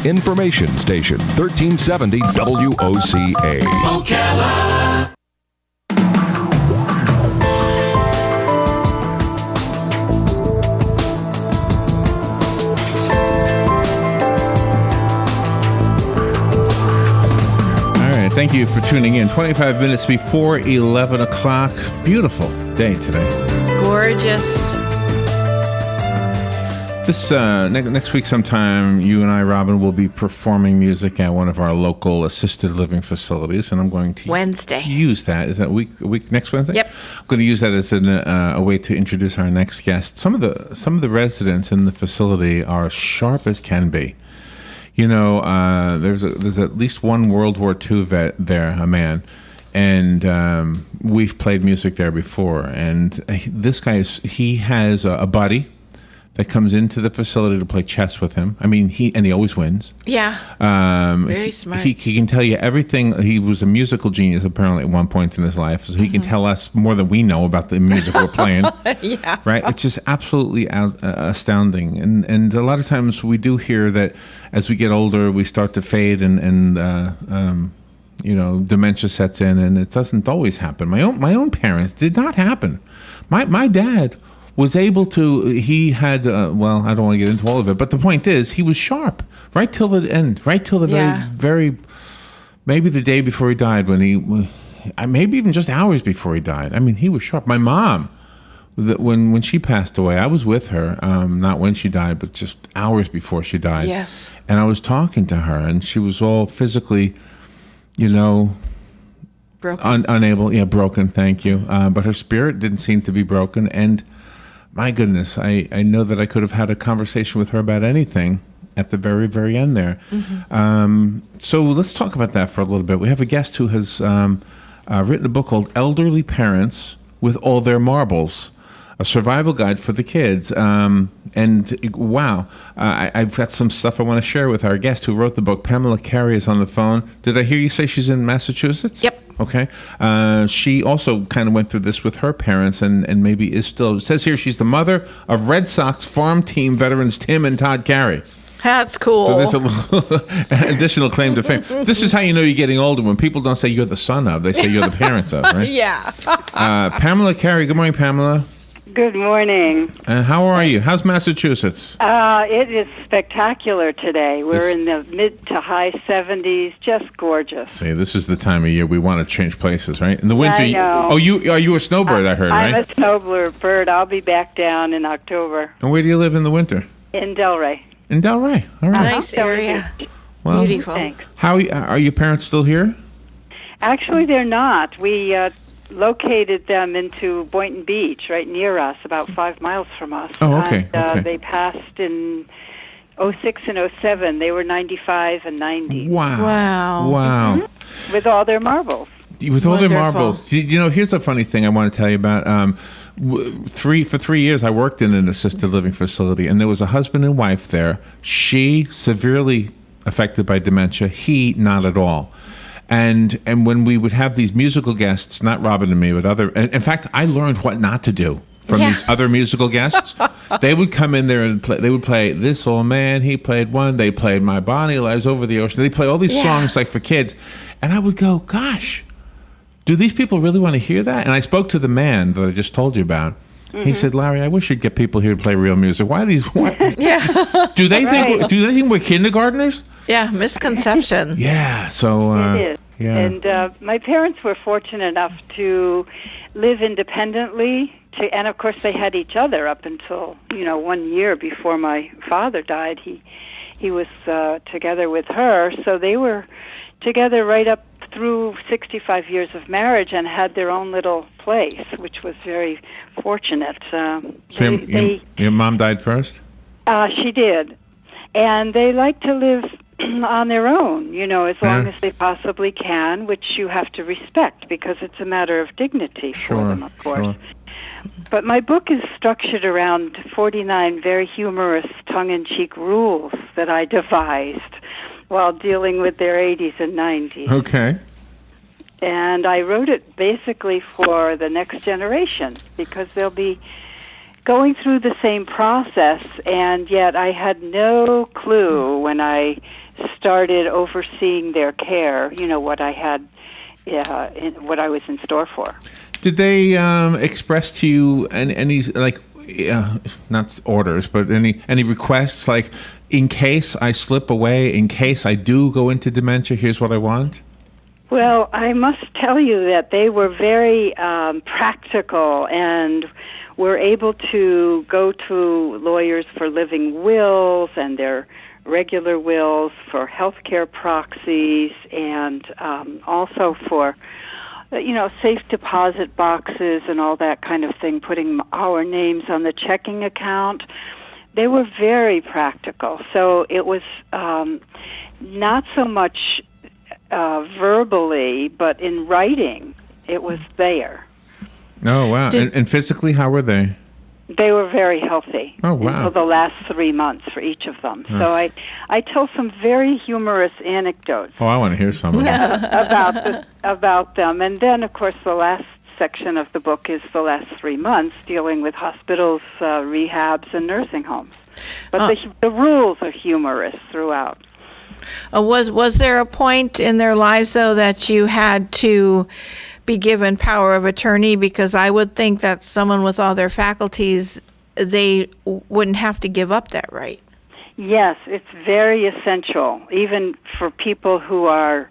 Information Station 1370 WOCA. Ocala. Thank you for tuning in. 25 minutes before 11 o'clock. Beautiful day today. Gorgeous. This next week sometime, you and I, Robin, will be performing music at one of our local assisted living facilities, and I'm going to use that. Is that week next Wednesday? Yep. I'm going to use that as a way to introduce our next guest. Some of the residents in the facility are as sharp as can be. You know, there's at least one World War II vet there, a man, and we've played music there before. And this guy he has a buddy that comes into the facility to play chess with him. I mean, he always wins. Yeah. Very smart. He can tell you everything. He was a musical genius apparently at one point in his life, so he can tell us more than we know about the music we're playing. Yeah. Right. It's just absolutely astounding. And a lot of times we do hear that as we get older, we start to fade and dementia sets in, and it doesn't always happen. My own parents did not happen. My dad was able to, he had, I don't want to get into all of it, but the point is, he was sharp right till the end, right till the very, maybe the day before he died, maybe even just hours before he died. I mean, he was sharp. My mom, when she passed away, I was with her, not when she died, but just hours before she died. Yes. And I was talking to her, and she was all physically, broken. Broken, thank you. But her spirit didn't seem to be broken, and my goodness, I know that I could have had a conversation with her about anything at the very, very end there. Mm-hmm. So let's talk about that for a little bit. We have a guest who has written a book called Elderly Parents with All Their Marbles, a survival guide for the kids. I've got some stuff I want to share with our guest who wrote the book. Pamela Carey is on the phone. Did I hear you say she's in Massachusetts? Yep. Okay. She also kind of went through this with her parents and maybe is still. It says here she's the mother of Red Sox farm team veterans Tim and Todd Carey. That's cool. So there's a little additional claim to fame. This is how you know you're getting older, when people don't say you're the son of, they say you're the parents of, right? Yeah. Pamela Carey. Good morning, Pamela. Good morning. How are you? How's Massachusetts? It is spectacular today. We're in the mid to high 70s, just gorgeous. See, this is the time of year we want to change places, right? In the winter. I know. Are you a snowbird? I heard, right? I'm a snowbird. I'll be back down in October. And where do you live in the winter? In Delray. In Delray. All right. Nice area. Well, beautiful. Thanks. How are your parents still here? Actually, they're not. We located them into Boynton Beach, right near us, about 5 miles from us. Oh, okay. And they passed in 06 and 07. They were 95 and 90. Wow. Mm-hmm. With all their marbles. With all their marbles. Here's a funny thing I want to tell you about. For 3 years, I worked in an assisted living facility, and there was a husband and wife there. She severely affected by dementia. He not at all. And when we would have these musical guests, not Robin and me, but other. In fact, I learned what not to do from these other musical guests. They would come in there and they would play This Old Man, He Played One. They played My Bonnie Lies Over the Ocean. They play all these songs like for kids. And I would go, gosh, do these people really want to hear that? And I spoke to the man that I just told you about. Mm-hmm. He said, Larry, I wish you'd get people here to play real music. Why these? Do they think we're kindergartners? Yeah, misconception. Yeah, so it is. Yeah. And my parents were fortunate enough to live independently, and of course they had each other up until 1 year before my father died. He was together with her, so they were together right up through 65 years of marriage and had their own little place, which was very fortunate. Your mom died first? She did. And they like to live on their own, as long as they possibly can, which you have to respect because it's a matter of dignity for them, of course. Sure. But my book is structured around 49 very humorous, tongue-in-cheek rules that I devised while dealing with their 80s and 90s. Okay. And I wrote it basically for the next generation because they'll be going through the same process, and yet I had no clue when I started overseeing their care, what I had, what I was in store for. Did they express to you any like, not orders, but any requests, like, in case I slip away, in case I do go into dementia, here's what I want? Well, I must tell you that they were very practical and were able to go to lawyers for living wills and their regular wills, for healthcare proxies, and also for safe deposit boxes and all that kind of thing, putting our names on the checking account. They were very practical. So it was not so much verbally, but in writing, it was there. Oh, wow. And physically, how were they? They were very healthy. Oh, wow. Until the last 3 months for each of them. So I tell some very humorous anecdotes. Oh, I want to hear some of them. about them. And then, of course, the last section of the book is the last 3 months, dealing with hospitals, rehabs, and nursing homes. But the rules are humorous throughout. Was there a point in their lives, though, that you had to be given power of attorney? Because I would think that someone with all their faculties, they wouldn't have to give up that right. Yes, it's very essential, even for people who are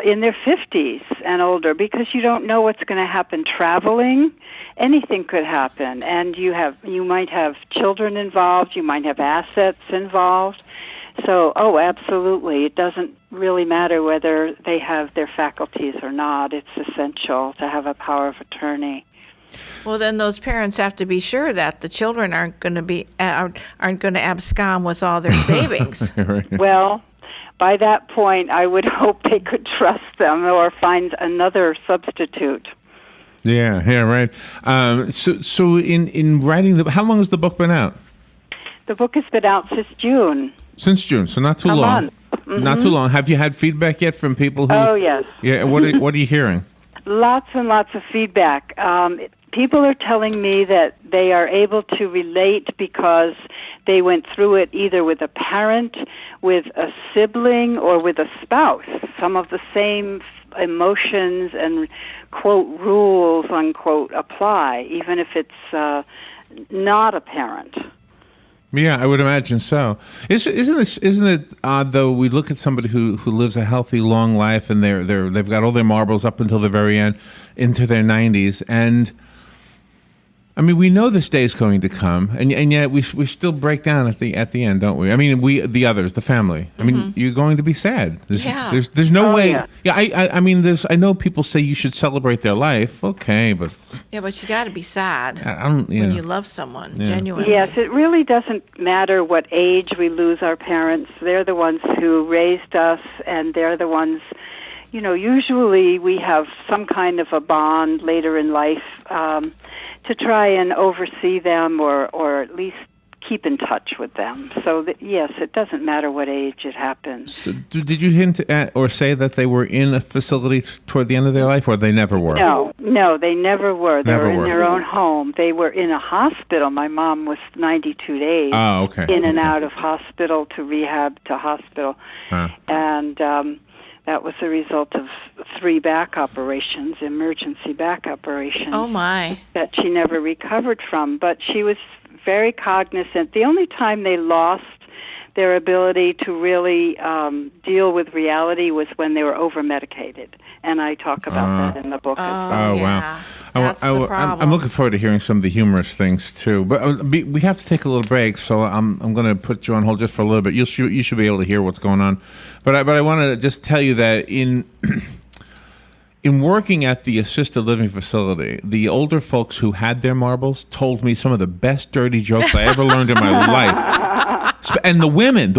in their 50s and older, because you don't know what's going to happen traveling. Anything could happen, and you might have children involved, you might have assets involved. So, absolutely. It doesn't really matter whether they have their faculties or not. It's essential to have a power of attorney. Well, then those parents have to be sure that the children aren't going to abscond with all their savings. Right. Well, by that point, I would hope they could trust them or find another substitute. Yeah, right. So in writing how long has the book been out? The book has been out since June. Since June, so not too long. Month. Mm-hmm. Not too long. Have you had feedback yet from people who? Oh, yes. Yeah. What are you hearing? Lots and lots of feedback. People are telling me that they are able to relate because they went through it either with a parent, with a sibling, or with a spouse. Some of the same emotions and, quote, rules, unquote, apply, even if it's not a parent. Yeah, I would imagine so. Isn't it odd though? We look at somebody who lives a healthy, long life, and they've got all their marbles up until the very end, into their 90s, and I mean, we know this day is going to come, and yet we still break down at the end, don't we? I mean, the others, the family. I mean, you're going to be sad. There's no way. Yeah, I mean, I know people say you should celebrate their life. Okay, but yeah, but you got to be sad when you love someone genuinely. Yes, it really doesn't matter what age we lose our parents. They're the ones who raised us, and they're the ones. Usually we have some kind of a bond later in life. To try and oversee them or at least keep in touch with them. So, yes, it doesn't matter what age it happens. So did you hint at or say that they were in a facility toward the end of their life, or they never were? No, they never were. They were in their own home. They were in a hospital. My mom was 92 days in and out of hospital to rehab to hospital. And that was the result of 3 back operations, emergency back operations. Oh, my. That she never recovered from. But she was very cognizant. The only time they lost their ability to really deal with reality was when they were over-medicated. And I talk about that in the book as well. Oh, wow. That's the problem. I'm looking forward to hearing some of the humorous things, too. But we have to take a little break, so I'm going to put you on hold just for a little bit. You should be able to hear what's going on. But I want to just tell you that in working at the assisted living facility, the older folks who had their marbles told me some of the best dirty jokes I ever learned in my life. And the women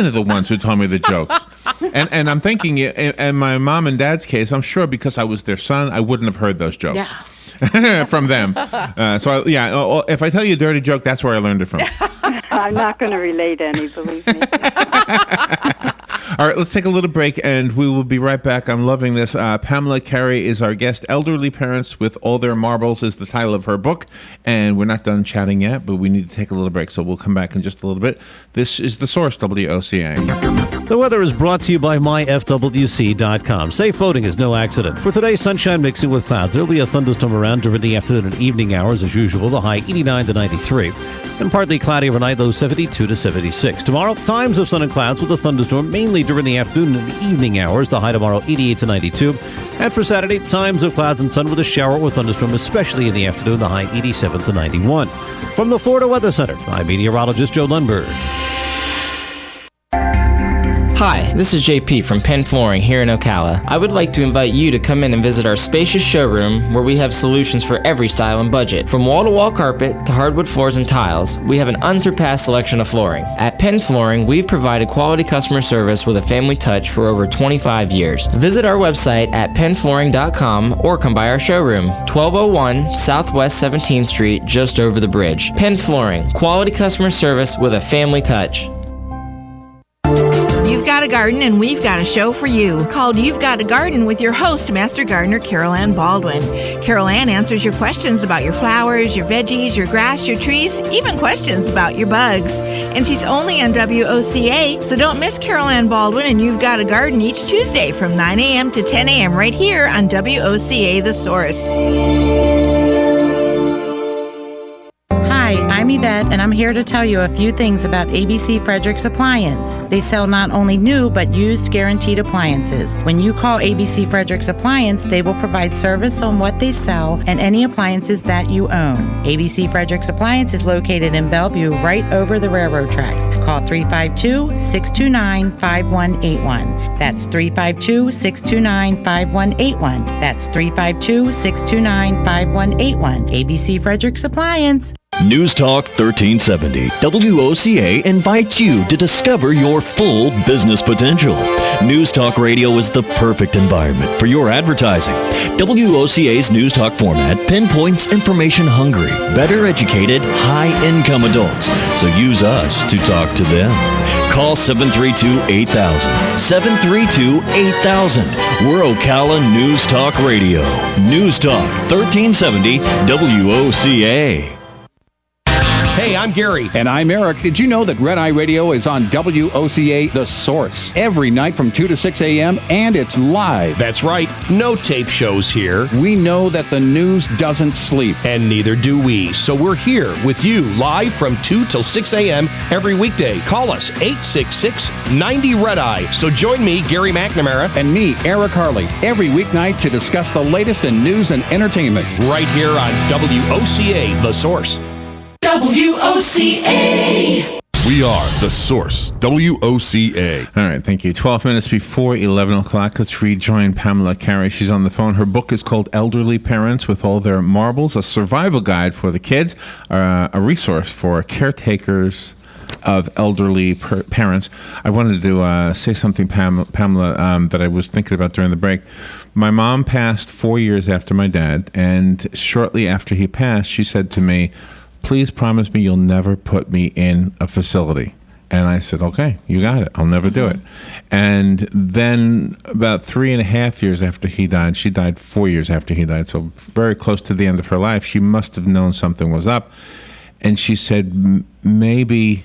are the ones who told me the jokes. And I'm thinking, in my mom and dad's case, I'm sure because I was their son, I wouldn't have heard those jokes. From them. If I tell you a dirty joke, that's where I learned it from. I'm not going to relate any, believe me. All right, let's take a little break, and we will be right back. I'm loving this. Pamela Carey is our guest. Elderly Parents with All Their Marbles is the title of her book, and we're not done chatting yet, but we need to take a little break, so we'll come back in just a little bit. This is The Source, WOCA. The weather is brought to you by myfwc.com. Safe boating is no accident. For today, sunshine mixing with clouds. There will be a thunderstorm around during the afternoon and evening hours as usual. The high 89 to 93. And partly cloudy overnight, low 72 to 76. Tomorrow, times of sun and clouds with a thunderstorm mainly during the afternoon and evening hours. The high tomorrow 88 to 92. And for Saturday, times of clouds and sun with a shower or thunderstorm, especially in the afternoon. The high 87 to 91. From the Florida Weather Center, I'm meteorologist Joe Lundberg. Hi, this is JP from Penn Flooring here in Ocala. I would like to invite you to come in and visit our spacious showroom where we have solutions for every style and budget. From wall-to-wall carpet to hardwood floors and tiles, we have an unsurpassed selection of flooring. At Penn Flooring, we've provided quality customer service with a family touch for over 25 years. Visit our website at pennflooring.com or come by our showroom, 1201 Southwest 17th Street, just over the bridge. Penn Flooring, quality customer service with a family touch. You've got a garden and we've got a show for you called You've Got a Garden with your host, Master Gardener Carol Ann Baldwin. Carol Ann answers your questions about your flowers, your veggies, your grass, your trees, even questions about your bugs. And she's only on WOCA, so don't miss Carol Ann Baldwin and You've Got a Garden each Tuesday from 9 a.m. to 10 a.m. right here on WOCA The Source. Hi, I'm Yvette, and I'm here to tell you a few things about ABC Fredericks Appliance. They sell not only new, but used guaranteed appliances. When you call ABC Fredericks Appliance, they will provide service on what they sell and any appliances that you own. ABC Fredericks Appliance is located in Bellevue, right over the railroad tracks. Call 352-629-5181. That's 352-629-5181. That's 352-629-5181. ABC Fredericks Appliance. News Talk 1370 WOCA invites you to discover your full business potential. News Talk Radio is the perfect environment for your advertising. WOCA's News Talk format pinpoints information-hungry, better educated, high-income adults. So use us to talk to them. Call 732-8000. 732-8000. We're Ocala News Talk Radio. News Talk 1370 WOCA. Hey, I'm Gary. And I'm Eric. Did you know that Red Eye Radio is on WOCA The Source every night from 2 to 6 a.m. and it's live? That's right. No tape shows here. We know that the news doesn't sleep. And neither do we. So we're here with you live from 2 till 6 a.m. every weekday. Call us 866-90-RED-EYE. So join me, Gary McNamara. And me, Eric Harley, every weeknight to discuss the latest in news and entertainment. Right here on WOCA The Source. WOCA. We are The Source, WOCA. All right, thank you. 12 minutes before 11 o'clock, let's rejoin Pamela Carey. She's on the phone. Her book is called Elderly Parents with All Their Marbles, a survival guide for the kids, a resource for caretakers of elderly parents. I wanted to say something, Pamela, that I was thinking about during the break. My mom passed 4 years after my dad, and shortly after he passed, she said to me, "Please promise me you'll never put me in a facility." And I said, "Okay, you got it. I'll never do it." And then about 3.5 years after he died, she died 4 years after he died, so very close to the end of her life, she must have known something was up. And she said, "Maybe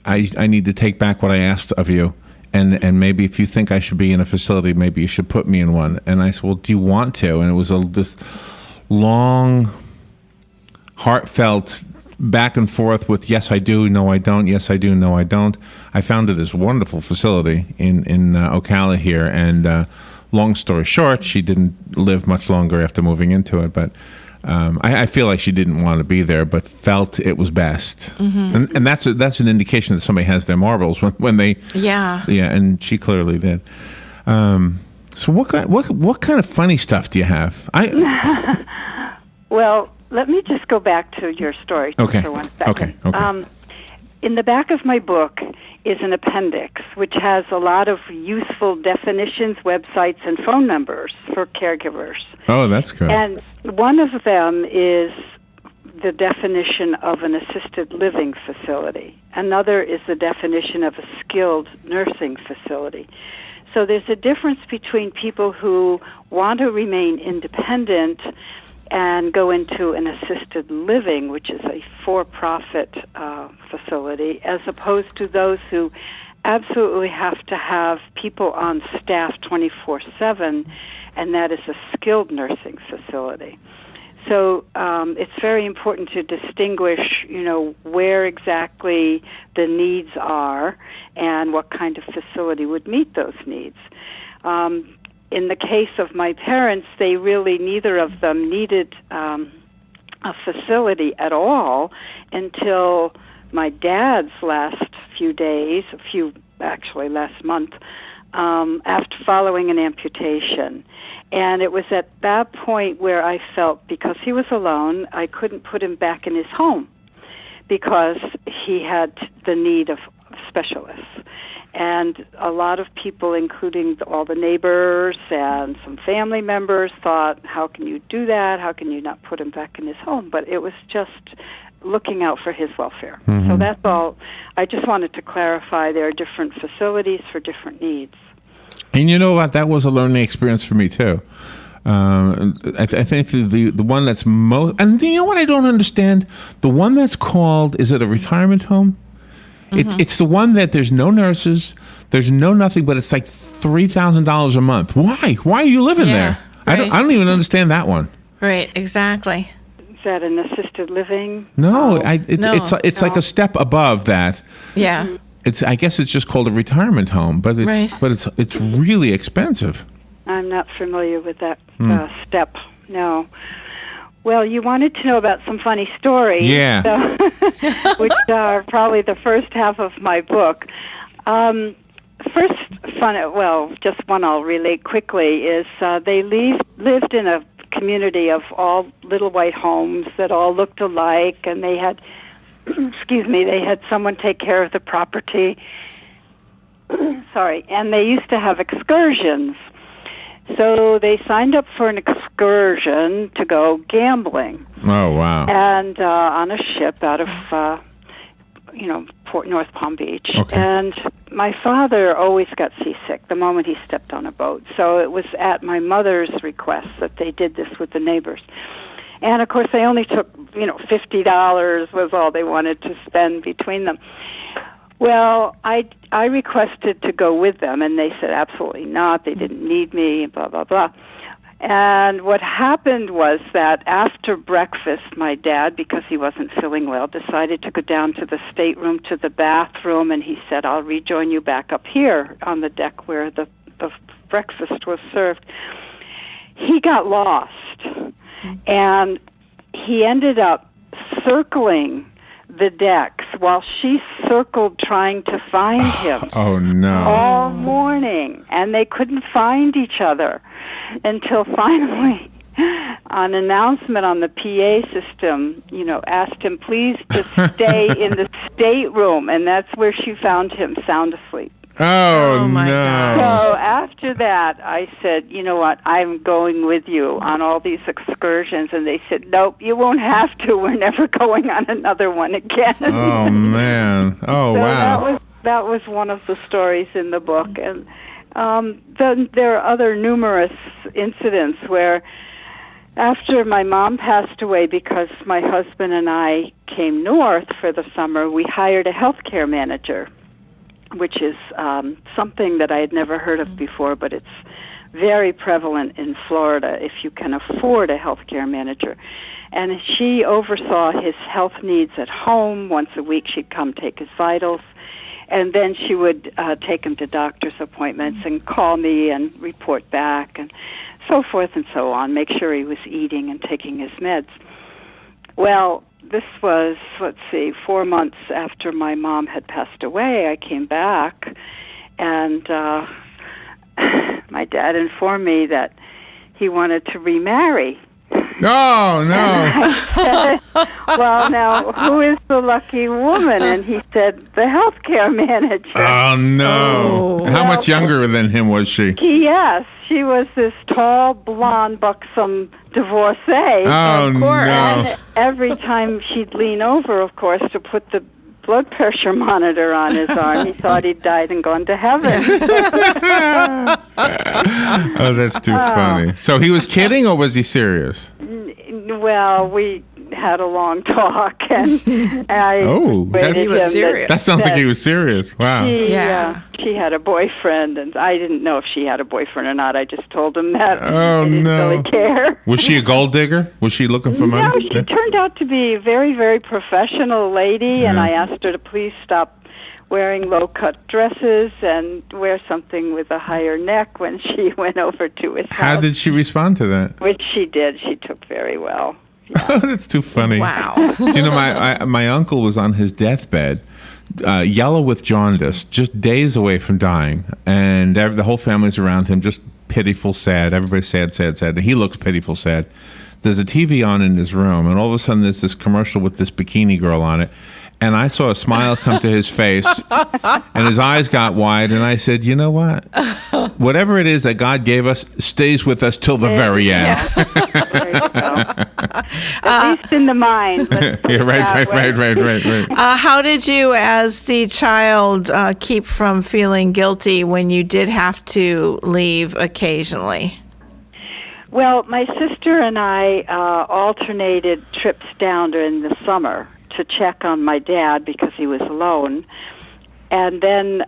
I need to take back what I asked of you. And maybe if you think I should be in a facility, maybe you should put me in one." And I said, "Well, do you want to?" And it was this long, heartfelt back and forth with yes I do, no I don't, yes I do, no I don't. I founded this wonderful facility in Ocala here, and long story short, she didn't live much longer after moving into it, but I feel like she didn't want to be there, but felt it was best. Mm-hmm. And that's an indication that somebody has their marbles when they yeah, and she clearly did. So what kind of funny stuff do you have? Well, let me just go back to your story for 1 second. Okay. In the back of my book is an appendix, which has a lot of useful definitions, websites, and phone numbers for caregivers. Oh, that's good. And one of them is the definition of an assisted living facility. Another is the definition of a skilled nursing facility. So there's a difference between people who want to remain independent and go into an assisted living, which is a for-profit facility, as opposed to those who absolutely have to have people on staff 24/7, and that is a skilled nursing facility. So it's very important to distinguish, where exactly the needs are and what kind of facility would meet those needs. In the case of my parents, they really, neither of them needed a facility at all until my dad's last few days, last month, after following an amputation. And it was at that point where I felt, because he was alone, I couldn't put him back in his home because he had the need of specialists. And a lot of people, including all the neighbors and some family members, thought, how can you do that? How can you not put him back in his home? But it was just looking out for his welfare. Mm-hmm. So that's all. I just wanted to clarify there are different facilities for different needs. And you know what? That was a learning experience for me, too. I think the one that's most... And you know what I don't understand? The one that's called... Is it a retirement home? Mm-hmm. It's the one that there's no nurses, there's no nothing, but it's like $3,000 a month. Why? Why are you living there? Right. I don't even understand that one. Right, exactly. Is that an assisted living? No, it's like a step above that. Yeah. I guess it's just called a retirement home, but it's really expensive. I'm not familiar with that step. No. Well, you wanted to know about some funny stories, which are probably the first half of my book. First just one I'll relate quickly is they lived in a community of all little white homes that all looked alike, and they had, they had someone take care of the property. And they used to have excursions. So they signed up for an excursion to go gambling. Oh, wow. And on a ship out of, North Palm Beach. Okay. And my father always got seasick the moment he stepped on a boat. So it was at my mother's request that they did this with the neighbors. And, of course, they only took, $50 was all they wanted to spend between them. Well, I requested to go with them, and they said absolutely not. They didn't need me, blah, blah, blah. And what happened was that after breakfast, my dad, because he wasn't feeling well, decided to go down to the stateroom, to the bathroom, and he said, I'll rejoin you back up here on the deck where the breakfast was served. He got lost, and he ended up circling the decks while she circled trying to find him. Oh, no. All morning, and they couldn't find each other until finally an announcement on the PA system, asked him please to stay in the stateroom, and that's where she found him sound asleep. Oh, my no. God. So after that, I said, you know what, I'm going with you on all these excursions. And they said, nope, you won't have to. We're never going on another one again. Oh, man. Oh, so wow. That was one of the stories in the book. And then there are other numerous incidents where after my mom passed away, because my husband and I came north for the summer, we hired a healthcare manager, which is something that I had never heard of before, but it's very prevalent in Florida if you can afford a healthcare manager. And she oversaw his health needs at home. Once a week she'd come take his vitals, and then she would take him to doctor's appointments and call me and report back and so forth and so on, make sure he was eating and taking his meds. Well, this was, 4 months after my mom had passed away. I came back, and my dad informed me that he wanted to remarry. Oh, no. I said, well, now, who is the lucky woman? And he said, the healthcare manager. Oh, no. Oh. How much younger than him was she? Yes, she was this tall, blonde, buxom divorcee. Oh, Of course. no. And every time she'd lean over, of course, to put the blood pressure monitor on his arm, he thought he'd died and gone to heaven. Oh, that's too funny. So he was kidding, or was he serious? Well, we had a long talk, and I persuaded he was him serious. That sounds like he was serious. Wow. she had a boyfriend, and I didn't know if she had a boyfriend or not. I just told him that. Oh, I didn't no. really care. Was she a gold digger? Was she looking for money? No, she turned out to be a very, very professional lady, and I asked her to please stop wearing low-cut dresses and wear something with a higher neck when she went over to his house. How did she respond to that? Which she did. She took very well. Oh, that's too funny. Wow. Do you know, my uncle was on his deathbed, yellow with jaundice, just days away from dying, and the whole family's around him, just pitiful, sad. Everybody's sad, sad, sad. And he looks pitiful, sad. There's a TV on in his room, and all of a sudden there's this commercial with this bikini girl on it. And I saw a smile come to his face, and his eyes got wide, and I said, you know what? Whatever it is that God gave us stays with us till the very end. There you go. At least in the mind. Yeah, right. How did you, as the child, keep from feeling guilty when you did have to leave occasionally? Well, my sister and I alternated trips down during the summer to check on my dad because he was alone. And then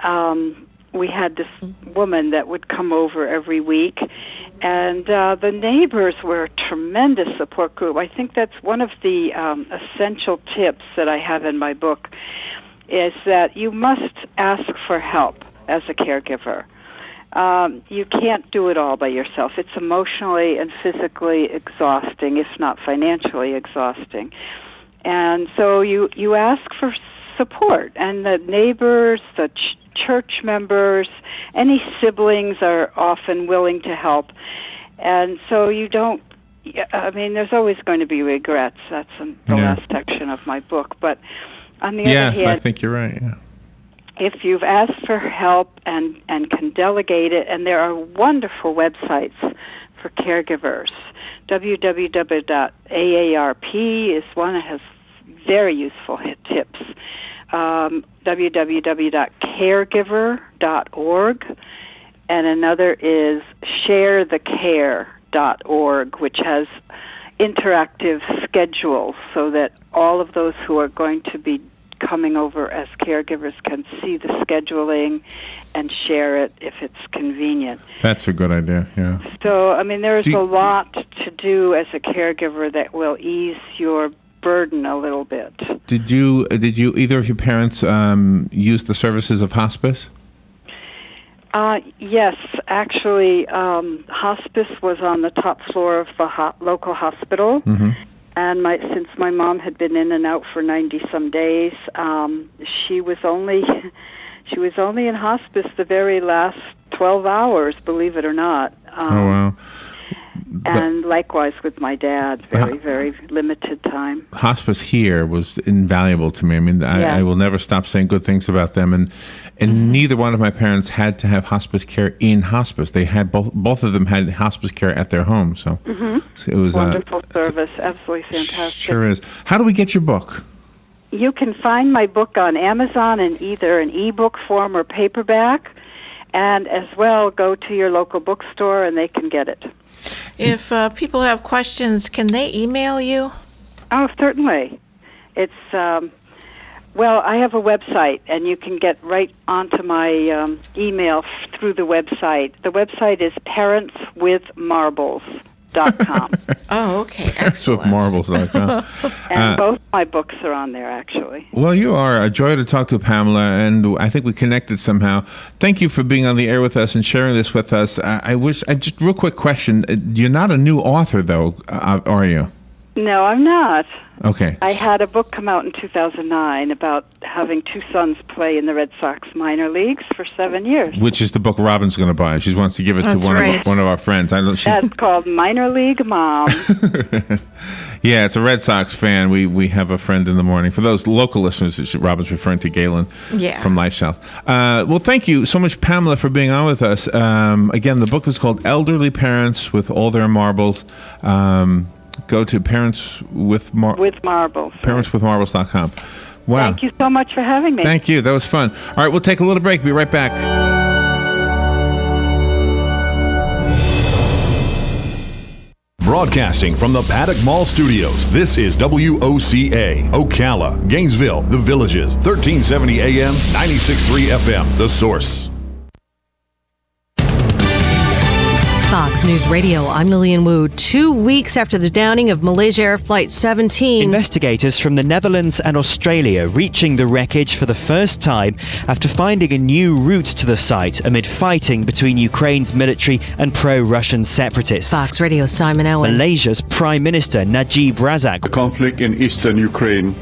we had this woman that would come over every week. And the neighbors were a tremendous support group. I think that's one of the essential tips that I have in my book, is that you must ask for help as a caregiver. You can't do it all by yourself. It's emotionally and physically exhausting, if not financially exhausting. And so you ask for support, and the neighbors, the church members, any siblings are often willing to help. And so you don't, I mean, there's always going to be regrets. That's in the last section of my book. But on the other hand, yes, I think you're right, yeah. If you've asked for help and can delegate it, and there are wonderful websites for caregivers. www.aarp is one that has very useful tips. www.caregiver.org, and another is sharethecare.org, which has interactive schedules so that all of those who are going to be coming over as caregivers can see the scheduling and share it if it's convenient. That's a good idea, yeah. So, I mean, there's a lot to do as a caregiver that will ease your burden a little bit. Did you either of your parents use the services of hospice? Yes, actually, hospice was on the top floor of the local hospital. Mm-hmm. And since my mom had been in and out for 90-some days, she was only in hospice the very last 12 hours, believe it or not. Oh, wow. And likewise with my dad, very limited time. Hospice here was invaluable to me. I mean, I will never stop saying good things about them. And neither one of my parents had to have hospice care in hospice. They had both of them had hospice care at their home. So, so it was wonderful service, absolutely fantastic. Sure is. How do we get your book? You can find my book on Amazon in either an ebook form or paperback, and as well go to your local bookstore and they can get it. If people have questions, can they email you? Oh, certainly. It's, well, I have a website, and you can get right onto my email through the website. The website is parentswithmarbles.com. Oh, okay. Excellent. Parentswithmarbles.com. And both my books are on there, actually. Well, you are a joy to talk to, Pamela, and I think we connected somehow. Thank you for being on the air with us and sharing this with us. Just real quick question. You're not a new author, though, are you? No, I'm not. Okay. I had a book come out in 2009 about having two sons play in the Red Sox minor leagues for 7 years. Which is the book Robin's going to buy. She wants to give it to one of our friends. That's called Minor League Mom. Yeah, it's a Red Sox fan. We have a friend in the morning. For those local listeners, Robin's referring to Galen from Life South. Well, thank you so much, Pamela, for being on with us. Again, the book is called Elderly Parents with All Their Marbles. Go to parentswithmarbles.com. Wow. Thank you so much for having me. Thank you. That was fun. All right, we'll take a little break. Be right back. Broadcasting from the Paddock Mall Studios, this is WOCA, Ocala, Gainesville, The Villages, 1370 AM, 96.3 FM, The Source. Fox News Radio, I'm Lillian Wu. 2 weeks after the downing of Malaysia Air Flight 17... Investigators from the Netherlands and Australia reaching the wreckage for the first time after finding a new route to the site amid fighting between Ukraine's military and pro-Russian separatists. Fox Radio's Simon Owen. Malaysia's Prime Minister Najib Razak. The conflict in eastern Ukraine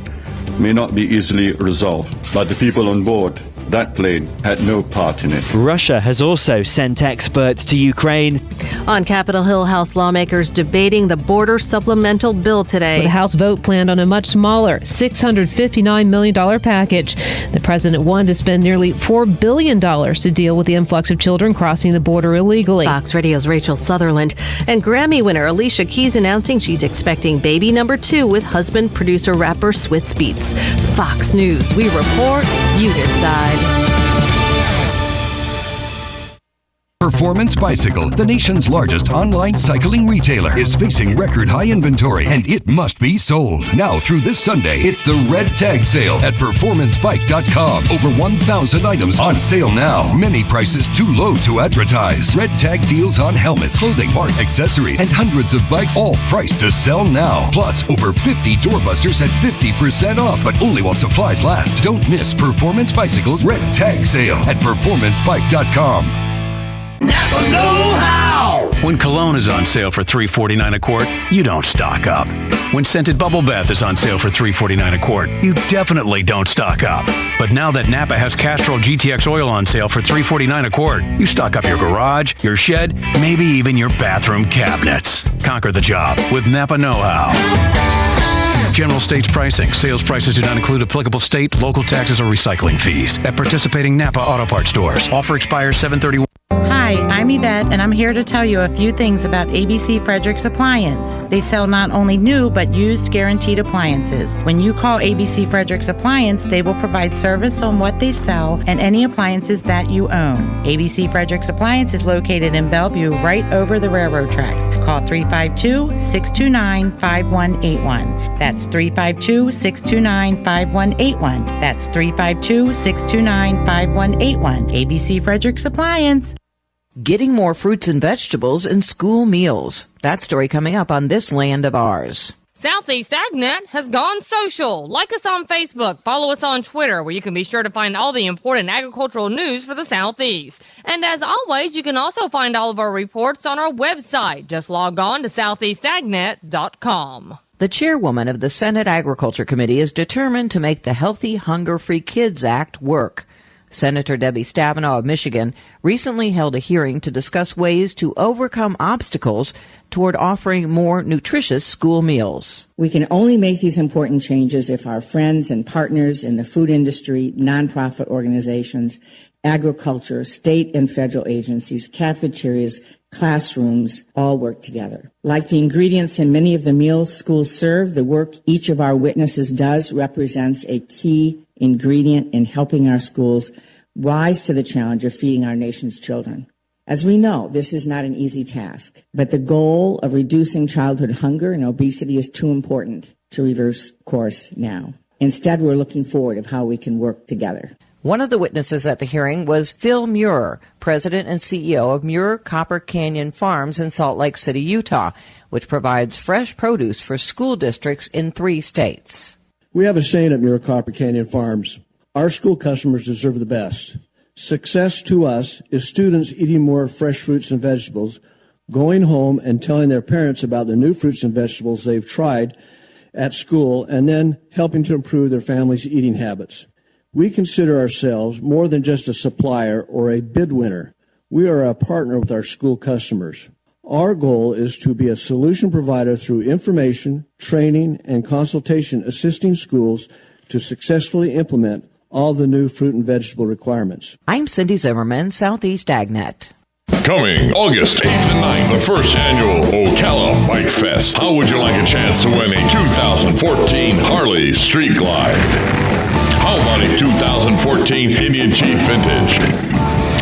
may not be easily resolved, but the people on board that plane had no part in it. Russia has also sent experts to Ukraine. On Capitol Hill, House lawmakers debating the border supplemental bill today. With a House vote planned on a much smaller $659 million package. The president wanted to spend nearly $4 billion to deal with the influx of children crossing the border illegally. Fox Radio's Rachel Sutherland. And Grammy winner Alicia Keys announcing she's expecting baby number 2 with husband, producer, rapper Swizz Beatz. Fox News. We report, you decide. Performance Bicycle, the nation's largest online cycling retailer, is facing record high inventory, and it must be sold. Now through this Sunday, it's the Red Tag Sale at performancebike.com. Over 1,000 items on sale now. Many prices too low to advertise. Red Tag deals on helmets, clothing, parts, accessories, and hundreds of bikes, all priced to sell now. Plus, over 50 doorbusters at 50% off, but only while supplies last. Don't miss Performance Bicycle's Red Tag Sale at performancebike.com. Napa know-how! When cologne is on sale for $3.49 a quart, you don't stock up. When scented bubble bath is on sale for $3.49 a quart, you definitely don't stock up. But now that Napa has Castrol GTX oil on sale for $3.49 a quart, you stock up your garage, your shed, maybe even your bathroom cabinets. Conquer the job with Napa know-how. General states pricing. Sales prices do not include applicable state, local taxes, or recycling fees at participating Napa Auto Parts stores. Offer expires 7/31. Hi, I'm Yvette, and I'm here to tell you a few things about ABC Frederick's Appliance. They sell not only new, but used guaranteed appliances. When you call ABC Frederick's Appliance, they will provide service on what they sell and any appliances that you own. ABC Frederick's Appliance is located in Bellevue, right over the railroad tracks. Call 352-629-5181. That's 352-629-5181. That's 352-629-5181. ABC Frederick's Appliance. Getting more fruits and vegetables in school meals. That story coming up on This Land of Ours. Southeast AgNet has gone social. Like us on Facebook, follow us on Twitter, where you can be sure to find all the important agricultural news for the Southeast. And as always, you can also find all of our reports on our website. Just log on to southeastagnet.com. The chairwoman of the Senate Agriculture Committee is determined to make the Healthy Hunger-Free Kids Act work. Senator Debbie Stabenow of Michigan recently held a hearing to discuss ways to overcome obstacles toward offering more nutritious school meals. We can only make these important changes if our friends and partners in the food industry, nonprofit organizations, agriculture, state and federal agencies, cafeterias, classrooms all work together. Like the ingredients in many of the meals schools serve, the work each of our witnesses does represents a key ingredient in helping our schools rise to the challenge of feeding our nation's children. As we know, this is not an easy task, but the goal of reducing childhood hunger and obesity is too important to reverse course now. Instead, we're looking forward of how we can work together. One of the witnesses at the hearing was Phil Muir, president and CEO of Muir Copper Canyon Farms in Salt Lake City, Utah, which provides fresh produce for school districts in 3 states. We have a saying at Muir Copper Canyon Farms: our school customers deserve the best. Success to us is students eating more fresh fruits and vegetables, going home and telling their parents about the new fruits and vegetables they've tried, at school and then helping to improve their families' eating habits. We consider ourselves more than just a supplier or a bid winner. We are a partner with our school customers. Our goal is to be a solution provider through information, training, and consultation, assisting schools to successfully implement all the new fruit and vegetable requirements. I'm Cindy Zimmerman, Southeast AgNet. Coming August 8th and 9th, the first annual Ocala Bike Fest. How would you like a chance to win a 2014 Harley Street Glide? How about a 2014 Indian Chief Vintage?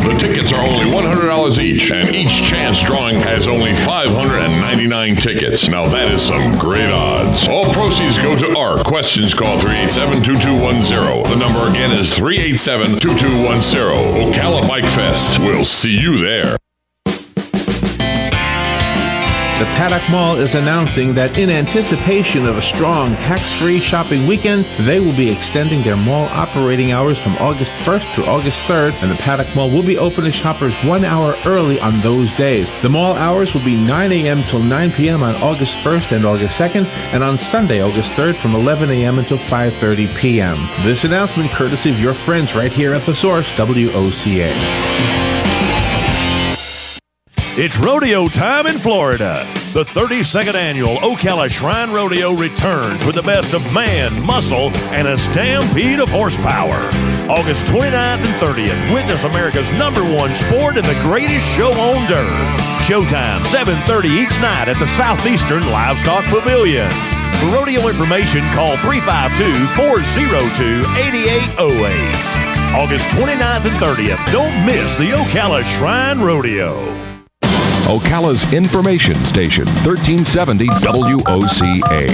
The tickets are only $100 each, and each chance drawing has only 599 tickets. Now that is some great odds. All proceeds go to ARC. Questions, call 387-2210. The number again is 387-2210. Ocala Bike Fest. We'll see you there. The Paddock Mall is announcing that in anticipation of a strong tax-free shopping weekend, they will be extending their mall operating hours from August 1st through August 3rd, and the Paddock Mall will be open to shoppers 1 hour early on those days. The mall hours will be 9 a.m. till 9 p.m. on August 1st and August 2nd, and on Sunday, August 3rd from 11 a.m. until 5:30 p.m. This announcement courtesy of your friends right here at The Source, WOCA. It's rodeo time in Florida. The 32nd annual Ocala Shrine Rodeo returns with the best of man, muscle, and a stampede of horsepower. August 29th and 30th, witness America's #1 sport and the greatest show on dirt. Showtime, 7:30 each night at the Southeastern Livestock Pavilion. For rodeo information, call 352-402-8808. August 29th and 30th, don't miss the Ocala Shrine Rodeo. Ocala's information station, 1370 WOCA.